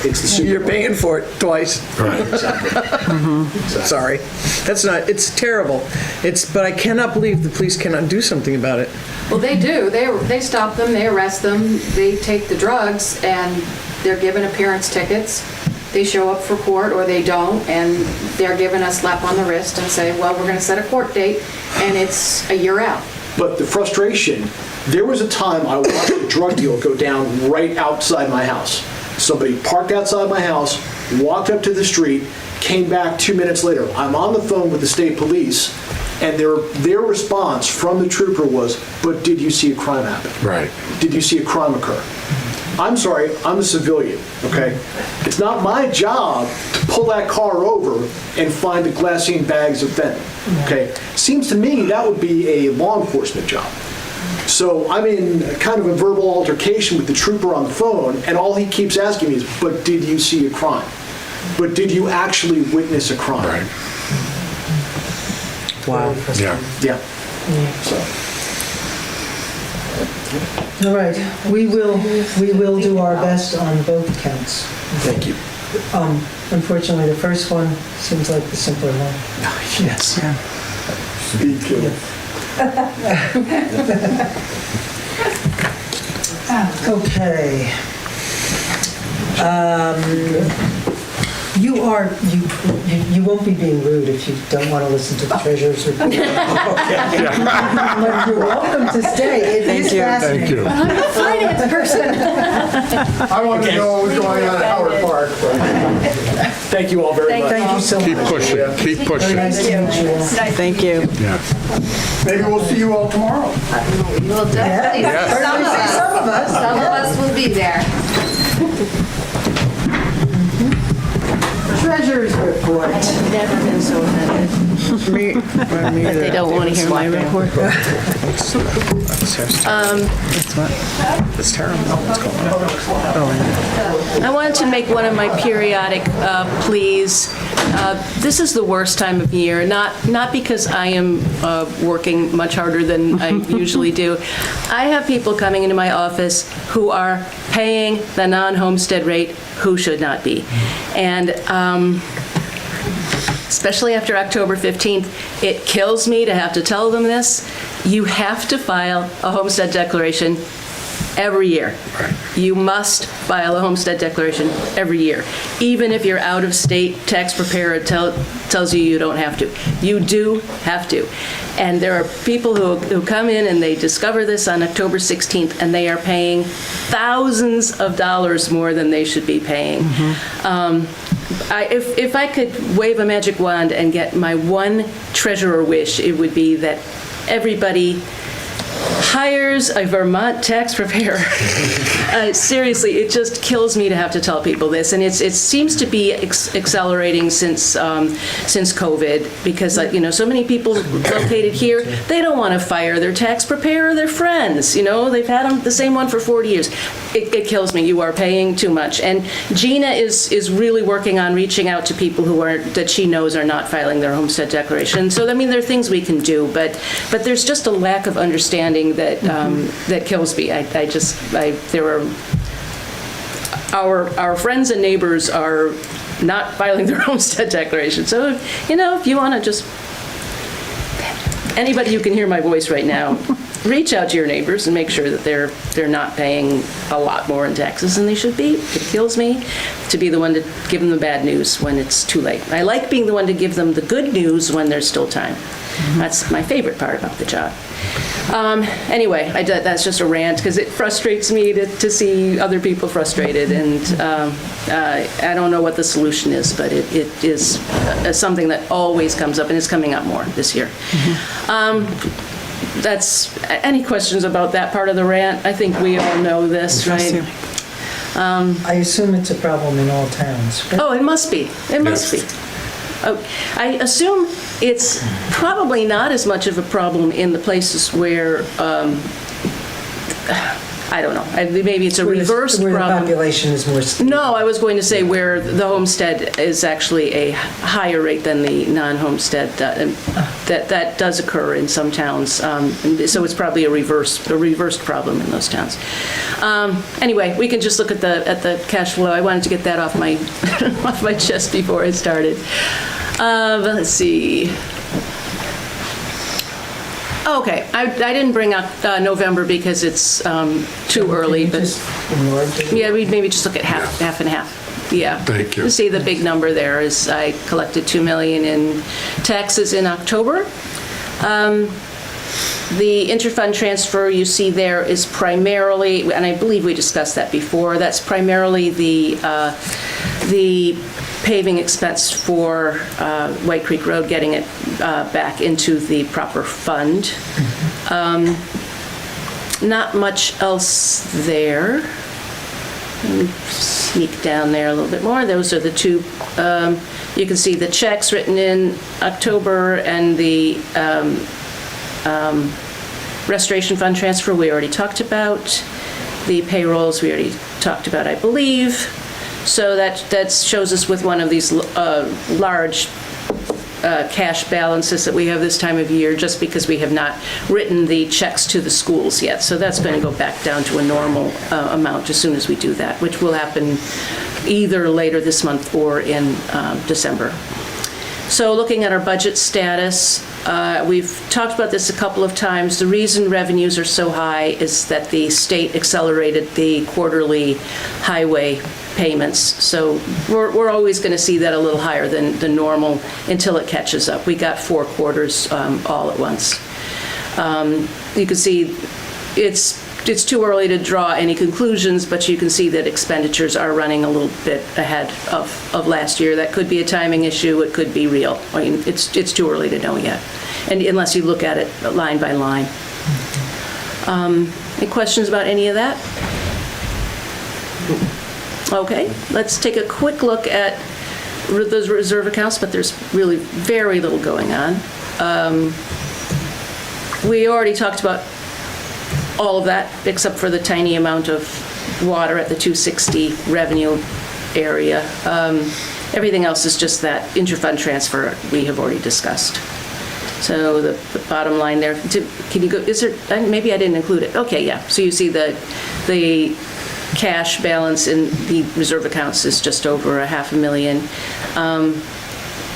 It's the Super you're Bowl. paying for it twice. Exactly. Sorry. It's terrible. But I cannot believe the police cannot do something about it. Well, they do. They stop them, they arrest them, they take the drugs, and they're given appearance tickets. They show up for court or they don't, and they're given a slap on the wrist and say, well, we're going to set a court date, and it's a year out. But the frustration, there was a time I watched a drug deal go down right outside my house. Somebody parked outside my house, walked up to the street, came back 2 minutes later. I'm on the phone with the state police, and their response from the trooper was, but did you see a crime happen? Right. Did you see a crime occur? I'm sorry, I'm a civilian, okay? It's not my job to pull that car over and find the glassine bags of fentanyl, okay? Seems to me that would be a law enforcement job. So I'm in kind of a verbal altercation with the trooper on the phone, and all he keeps asking me is, but did you see a crime? But did you actually witness a crime? Right. Wow. Yeah. Yeah. So. All right, we will do our best on both counts. Thank you. Unfortunately, the first one seems like the simpler one. Yes. Speed kill. Okay. You won't be being rude if you don't want to listen to the treasurer's report. But you're welcome to stay. It is fascinating. Thank you. I'm a finance person. I want to know what was going on at Howard Park. Thank you all very much. Thank you so much. Keep pushing, keep Very pushing. nice to meet you all. Thank you. Yeah. Maybe we'll see you all tomorrow. Well, definitely, some of us. Some of us will be there. Treasurer's report. Never been so offended. That They don't want to hear my report. It's terrible. What's going on? I wanted to make one of my periodic pleas. This is the worst time of year, not because I am working much harder than I usually do. I have people coming into my office who are paying the non-homestead rate who should not be. And especially after October 15th, it kills me to have to tell them this. You have to file a homestead declaration every year. You must file a homestead declaration every year. Even if your out-of-state tax preparer tells you you don't have to. You do have to. And there are people who come in and they discover this on October 16th and they are paying thousands of dollars more than they should be paying. If I could wave a magic wand and get my one treasurer wish, it would be that everybody hires a Vermont tax preparer. Seriously, it just kills me to have to tell people this, and it seems to be accelerating since COVID, because so many people located here, they don't want to fire their tax preparer, their friends. They've had the same one for 40 years. it kills me. You are paying too much. And Gina is really working on reaching out to people that she knows are not filing their homestead declaration. So, I mean, there are things we can do, but there's just a lack of understanding that that kills me. Our friends and neighbors are not filing their homestead declaration. So, if you want to just, anybody who can hear my voice right now, reach out to your neighbors and make sure that they're not paying a lot more in taxes than they should be. It kills me to be the one to give them the bad news when it's too late. I like being the one to give them the good news when there's still time. That's my favorite part about the job. Anyway, that's just a rant because it frustrates me to see other people frustrated, and I don't know what the solution is, but it is something that always comes up, and it's coming up more this year. Any questions about that part of the rant? I think we all know this, right? I assume it's a problem in all towns. Right? Oh, it must be. It must be. Oh, I assume it's probably not as much of a problem in the places where, I don't know, maybe it's a reversed where problem. The population is more stable. No, I was going to say where the homestead is actually a higher rate than the non-homestead. That does occur in some towns. So it's probably a reversed problem in those towns. Anyway, we can just look at the cash flow. I wanted to get that off my off my chest before I started. Let's see. Okay, I didn't bring up November because it's too early, but yeah, we'd maybe just look at half and half. Yeah. Thank you. You see the big number there is I collected $2 million in taxes in October. The interfund transfer you see there is primarily, and I believe we discussed that before, that's primarily the paving expense for White Creek Road, getting it back into the proper fund. Not much else there. Let me sneak down there a little bit more. Those are the two, you can see the checks written in October and the restoration fund transfer we already talked about. The payrolls we already talked about, I believe. So that shows us with one of these large cash balances that we have this time of year, just because we have not written the checks to the schools yet. So that's going to go back down to a normal amount as soon as we do that, which will happen either later this month or in December. So looking at our budget status, we've talked about this a couple of times. The reason revenues are so high is that the state accelerated the quarterly highway payments. So we're always going to see that a little higher than the normal until it catches up. We got 4 quarters all at once. You can see it's too early to draw any conclusions, but you can see that expenditures are running a little bit ahead of last year. That could be a timing issue. It could be real. I mean, it's too early to know yet, and unless you look at it line by line. Any questions about any of that? Okay, let's take a quick look at those reserve accounts, but there's really very little going on. We already talked about all of that, except for the tiny amount of water at the 260 revenue area. Everything else is just that interfund transfer we have already discussed. So the bottom line there, can you go, is there, maybe I didn't include it. Okay, yeah, so you see the cash balance in the reserve accounts is just over $500,000.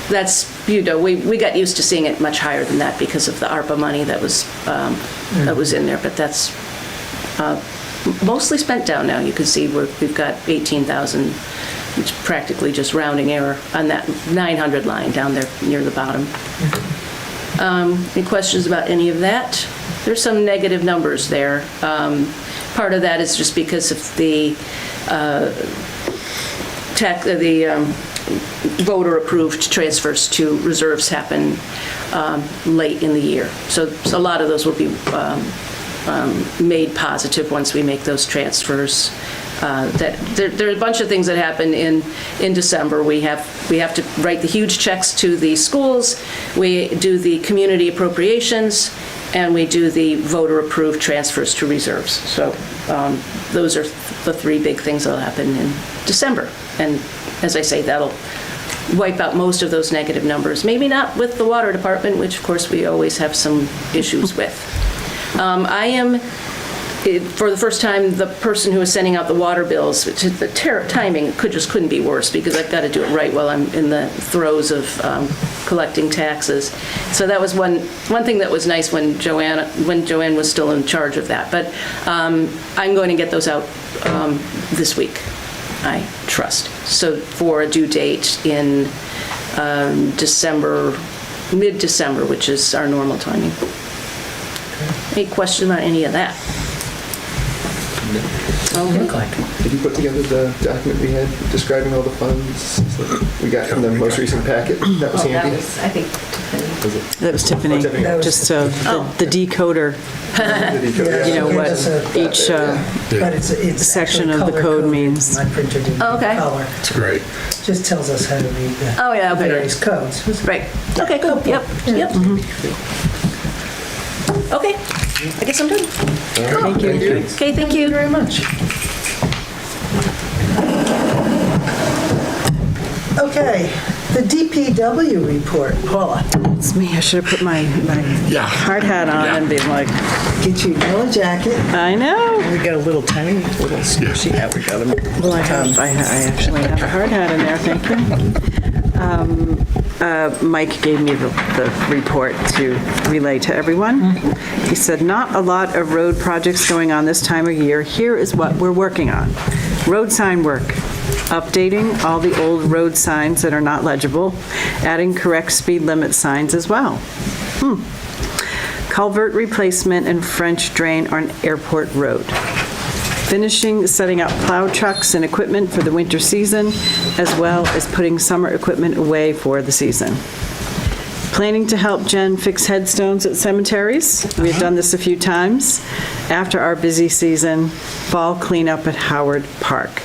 That's, we got used to seeing it much higher than that because of the ARPA money that was in there, but that's mostly spent down now. You can see we've got 18,000, which practically just rounding error on that 900 line down there near the bottom. Any questions about any of that? There's some negative numbers there. Part of that is just because of the voter-approved transfers to reserves happen late in the year. So a lot of those will be made positive once we make those transfers. There are a bunch of things that happen in December. We have to write the huge checks to the schools. We do the community appropriations, and we do the voter-approved transfers to reserves. So those are the three big things that'll happen in December. And as I say, that'll wipe out most of those negative numbers. Maybe not with the water department, which of course we always have some issues with. I am, for the first time, the person who is sending out the water bills, which is the timing just couldn't be worse because I've got to do it right while I'm in the throes of collecting taxes. So that was one thing that was nice when Joanne was still in charge of that. But I'm going to get those out this week, I trust. So for a due date in December, mid-December, which is our normal timing. Any question about any of that? Did you put together the document we had describing all the funds we got from the most recent packet? That was handy. That was, I think, Tiffany. That was Tiffany, Oh, Tiffany. just the decoder, you know, what each But it's section actually of the code color-coded. means. My printer didn't Oh, okay. color. It's great. Just tells us how to read the Oh, yeah, okay. various codes. Right. Okay, good. Yep, yep. Okay, I guess I'm done. Thank you. Okay, thank you. Very much. Okay, the DPW report, Paula. It's me, I should have put my hard hat on and been like, Get your yellow jacket. I know. We got a little tiny, little squishy hat. We got them. Well, I actually have a hard hat in there, thank you. Mike gave me the report to relay to everyone. He said, not a lot of road projects going on this time of year. Here is what we're working on. Road sign work, updating all the old road signs that are not legible, adding correct speed limit signs as well. Culvert replacement and French drain on Airport Road. Finishing setting up plow trucks and equipment for the winter season, as well as putting summer equipment away for the season. Planning to help Jen fix headstones at cemeteries. We've done this a few times. After our busy season, fall cleanup at Howard Park.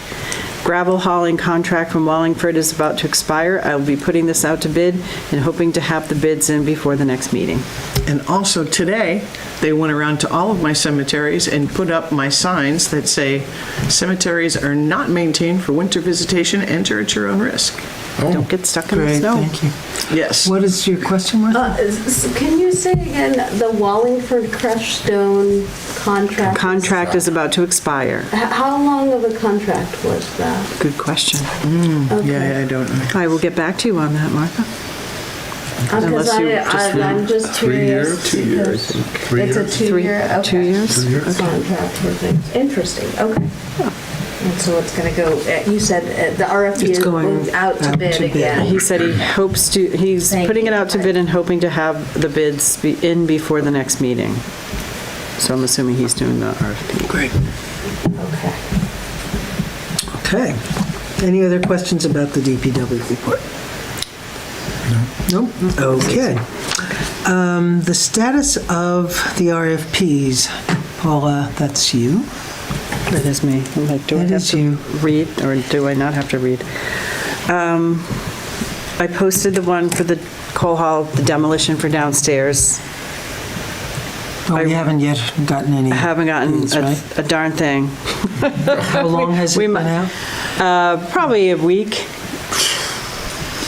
Gravel hauling contract from Wallingford is about to expire. I will be putting this out to bid and hoping to have the bids in before the next meeting. And also today, they went around to all of my cemeteries and put up my signs that say, cemeteries are not maintained for winter visitation, enter at your own risk. Don't get stuck in the Great, snow. thank you. Yes. What is your question, Martha? Can you say again, the Wallingford crushed stone contract? Contract is about to expire. How long of a contract was that? Good question. Yeah, I don't know. I will get back to you on that, Martha. Because Unless you just I'm just 3 curious. years? 2 years, I think. 3 It's a years? 2-year, okay. 2 years? 2 years? Contract for things. Interesting, okay. And so it's going to go, you said the RFP It's is going moved out to out bid to bid. again. He said he hopes to, he's Thank putting it you. out to bid and hoping to have the bids be in before the next meeting. So I'm assuming he's doing the RFP. Great. Okay. Okay. Any other questions about the DPW report? No. Nope. Okay. The status of the RFPs, Paula, that's you. That is me. I'm like, do I That have is to you. read or do I not have to read? I posted the one for the coal hall, the demolition for downstairs. Well, we haven't yet gotten any. I haven't gotten bids, right? a darn thing. How long has it We been might- out? Probably a week.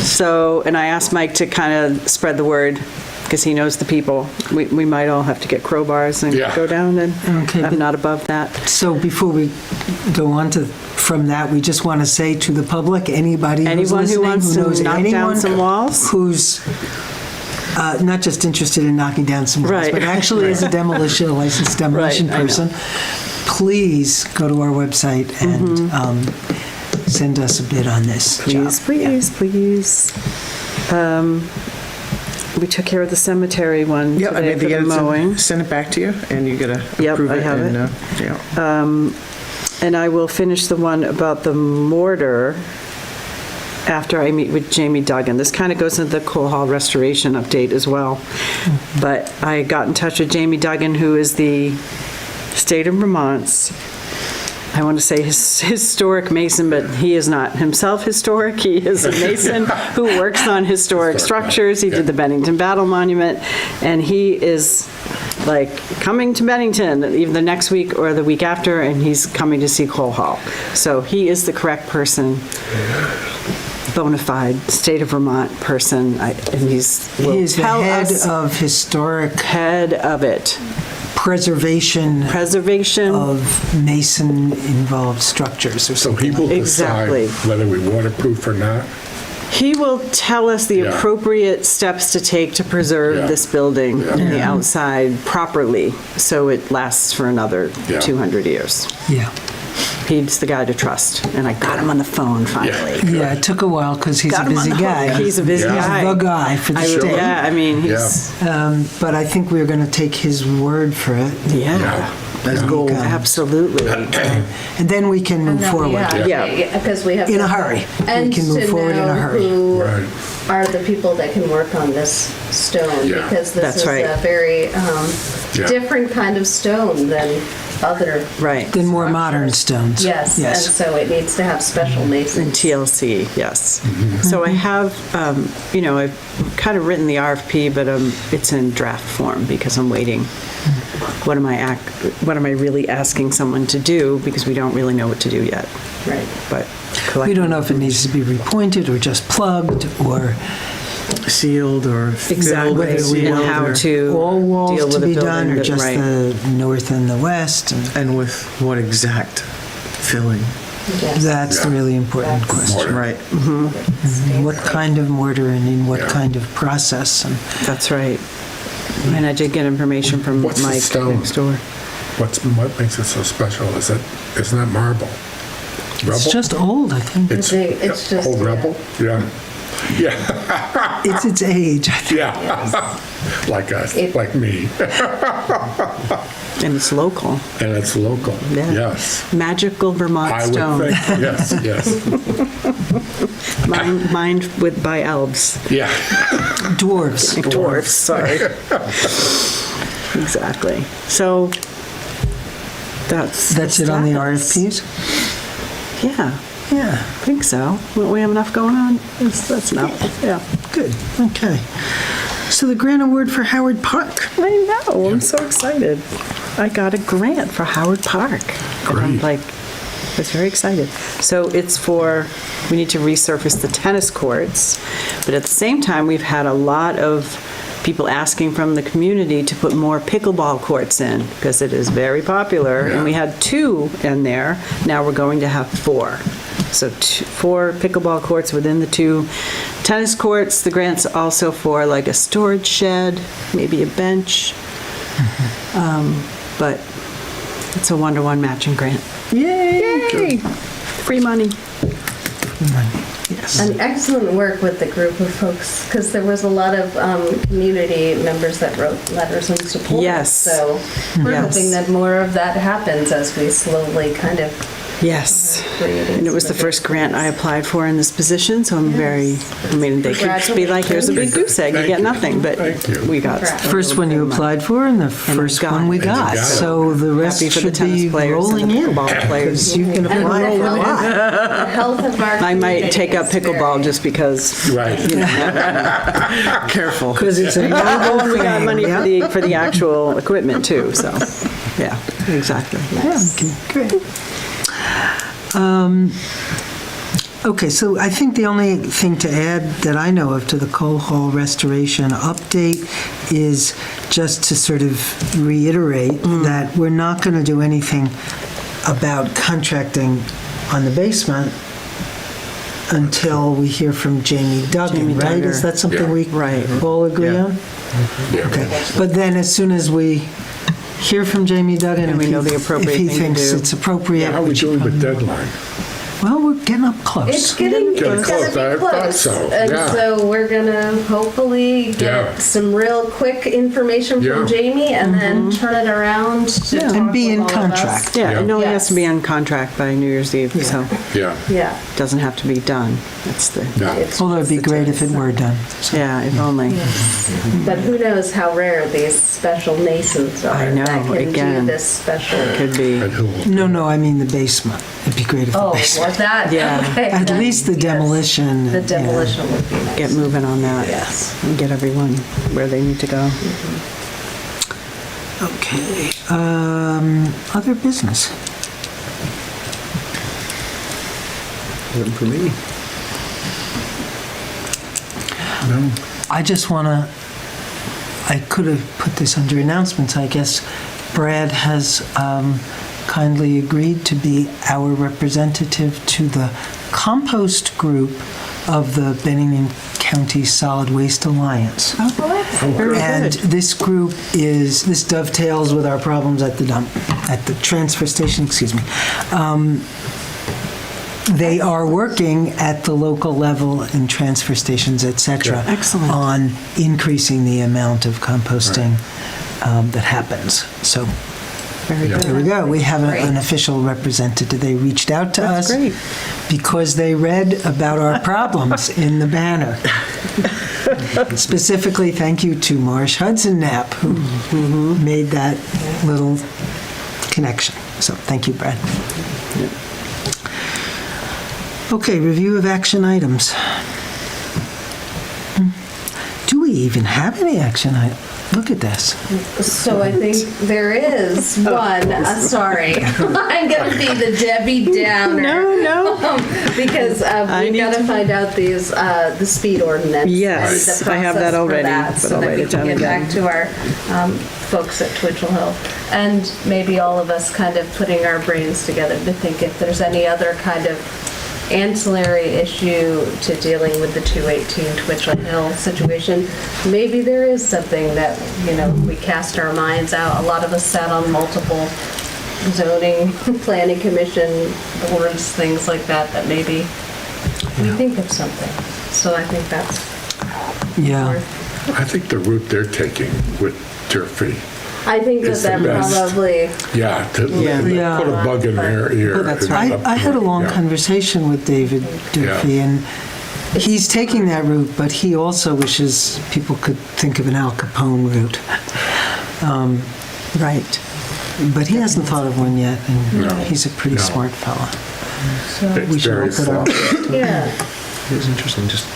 So, and I asked Mike to kind of spread the word, because he knows the people. We might all have to get crowbars and Yeah. go down, and Okay, I'm but- not above that. So before we go on from that, we just want to say to the public, anybody who's Anyone who listening, wants who to knows knock down anyone some walls? who's not just interested in knocking down some walls, Right. but actually is a licensed demolition Right, I know. person, please go to our website and send us a bid on this job. Please. We took care of the cemetery one Yeah, I today mean, for they the gotta mowing. send it back to you, and you gotta Yep, approve I it. have and, it. Yeah. And I will finish the one about the mortar after I meet with Jamie Duggan. This kind of goes into the coal hall restoration update as well. But I got in touch with Jamie Duggan, who is the state of Vermont's, I want to say historic mason, but he is not himself historic. He is a mason who works on historic structures. He did the Bennington Battle Monument, and he is like coming to Bennington, either the next week or the week after, and he's coming to see Cole Hall. So he is the correct person, bona fide state of Vermont person, and He's the head of historic head of it. preservation Preservation. of Mason-involved structures or So something. he will Exactly. decide whether we waterproof or not? He will tell us the Yeah. appropriate steps to take to preserve Yeah. this building Yeah. and the outside properly, so it lasts for another Yeah. 200 years. Yeah. He's the guy to trust, and I got him on the phone finally. Yeah, it took a while because he's Got a him on busy the guy. hook. He's a busy guy. He's the guy for the I would- state. Yeah, I mean, he's, But I think we're going to take his word for it. yeah, That's gold. absolutely. And then we can move forward. Yeah. Because we have. In to- a hurry. We And can move to forward in a know hurry. who Right. are the people that can work on this stone, Yeah. because this That's is right. a very Yeah. different kind of stone than other. Right. Then more modern stones. Yes, and Yes. so it needs to have special In masons. TLC, yes. So I have, I've kind of written the RFP, but it's in draft form because I'm waiting. What am I really asking someone to do? Because we don't really know what to do yet. Right. But We don't know if it needs to be repointed or just plugged or Sealed or filled. exactly, sealed, and how or- to all deal walls with to a be building done or that- just right. the north and the west. And And with what exact filling? Yes. that's the really important question. Right. What kind of mortar and in what kind of process? And That's right. And I did get information from What's the Mike stone? next door. What makes it so special? Isn't that marble? Rubble? it's just old, I think. It's It's just- old rubble? Yeah. Yeah. It's its age, I think. Yeah. Like me. And it's local. And it's local. Yeah. Yes. Magical Vermont I would stone. think, yes, yes. Mined by elves. Yeah. Dwarves. Dwarfs, sorry. Exactly. So That's it on the status. RFPs? Yeah, Yeah, I think so. Don't we have enough going on? That's enough, yeah. good, okay. So the grant award for Howard Park. I know, I'm so excited. I got a grant for Howard Park. And I'm Great. I was very excited. So it's we need to resurface the tennis courts, but at the same time, we've had a lot of people asking from the community to put more pickleball courts in, because it is very popular, and we had 2 in there, now we're going to have 4. So 4 pickleball courts within the 2 tennis courts. The grant's also for like a storage shed, maybe a bench. But it's a 1-to-1 matching grant. Yay! Free money. Yes. And excellent work with the group of folks, because there was a lot of community members that wrote letters in support. Yes. So we're Yes. hoping that more of that happens as we slowly kind of Yes. creating. And it was the first grant I applied for in this position, so I'm they could be like, here's a big goose egg, you Thank get you. nothing, but Thank you. we got. Correct. First one you applied for and the first got one we it. And you got. got it. So the rest Happy for the should tennis be players and rolling the in. pickleball players. You can And apply the for a lot. health of our I might take up community is pickleball very- just because. Right. Careful. Because it's a Oh, noble and we got thing, money yeah. for the actual equipment too, so, yeah, exactly. Yeah, okay, great. Okay, so I think the only thing to add that I know of to the Cole Hall restoration update is just to sort of reiterate that we're not going to do anything about contracting on the basement until we hear from Jamie Duggan, Jamie right? Duggar. Is that something we Right. all agree Yeah. on? Okay, but then as soon as we hear from Jamie Duggan, And we if know he- the appropriate if he thing to thinks do. it's appropriate, How are we which doing with probably- deadline? well, we're getting up close. It's getting Getting it's gonna close, I be thought close. so, And yeah. so we're gonna hopefully Yeah. get some real quick information from Yeah. Jamie and then turn it around to talk And be with in all of us. contract. Yeah, it only has Yes. to be on contract by New Year's Eve, so Yeah. Yeah. it doesn't have to be done. That's the, Yeah. It's- Although it'd be great if it were done. yeah, if only. But who knows how rare these special masons are I know, that can again. do this special. Could be. And who will? No, I mean the basement. It'd be great if the Oh, basement. well, that, Yeah. okay, At that- least the yes. demolition. The yeah. demolition would be nice. Get moving on that. Yes. And get everyone where they need to go. Okay, other business? Nothing for me. I just want to, I could have put this under announcements, I guess. Brad has kindly agreed to be our representative to the compost group of the Bennington County Solid Waste Alliance. And this group this dovetails with our problems at the transfer station, excuse me. They are working at the local level in transfer stations, et cetera, Excellent. on increasing the amount of composting that happens. So Very good. there we go. We have an official representative. They reached out to us That's great. because they read about our problems in the banner. Specifically, thank you to Marsh Hudson Knapp, who made that little connection. So thank you, Brad. Okay, review of action items. Do we even have any action items? Look at this. So I think there is one. Sorry, I'm going to be the Debbie Downer. No. Because we've need got to find out these the speed ordinance. Yes, and the I have that process for already, that, but so I'll that write we it can down get again. back to our folks at Twitchell Hill, and maybe all of us kind of putting our brains together to think if there's any other kind of ancillary issue to dealing with the 218 Twitchell Hill situation. Maybe there is something that, we cast our minds out. A lot of us sat on multiple zoning, planning commission boards, things like that maybe we think of something. So I think that's Yeah. worth. I think the route they're taking with Turfy, I think It's that the best. probably, yeah, to Yeah. put a bug in their ear. That's is right. up I had a to it, long yeah. conversation with David Durfee, Yeah. and he's taking that route, but he also wishes people could think of an Al Capone route. Right. But he hasn't thought of one yet, and No. he's a pretty No. smart fella. It's should very look it up. slow. yeah. It was interesting. Just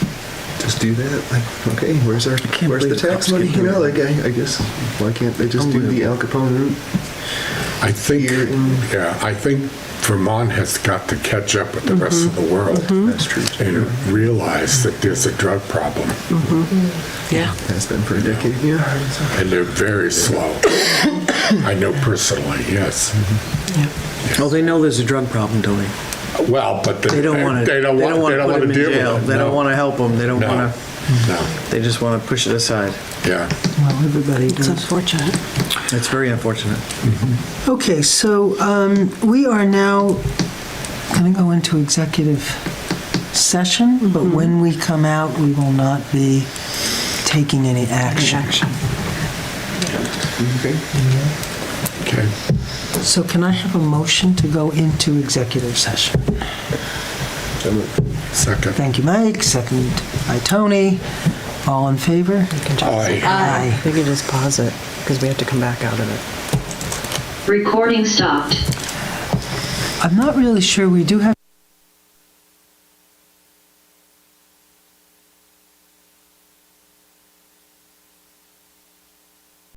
do that. Like, okay, where's the believe tax cops money? keep doing I guess why can't they just do the Al Capone route? I think, Here in- I think Vermont has got to catch up with the rest of the world That's true. and realize that there's a drug problem, Yeah. Has been for a decade. Yeah. and they're very slow. I know personally, yes. Well, they know there's a drug problem, don't they? Well, but They don't want to. They don't want put to them in deal jail. with it. They don't No. want to help them. They don't No. want to. No, They just want to push it aside. yeah. Well, everybody It's does. unfortunate. It's very unfortunate. Okay, so we are now going to go into executive session, but when we come out, we will not be taking any action. Okay. So can I have a motion to go into executive session? Second. Thank you, Mike. Second by Tony. All in favor? Aye. Aye. We can just pause it because we have to come back out of it. Recording stopped. I'm not really sure we do have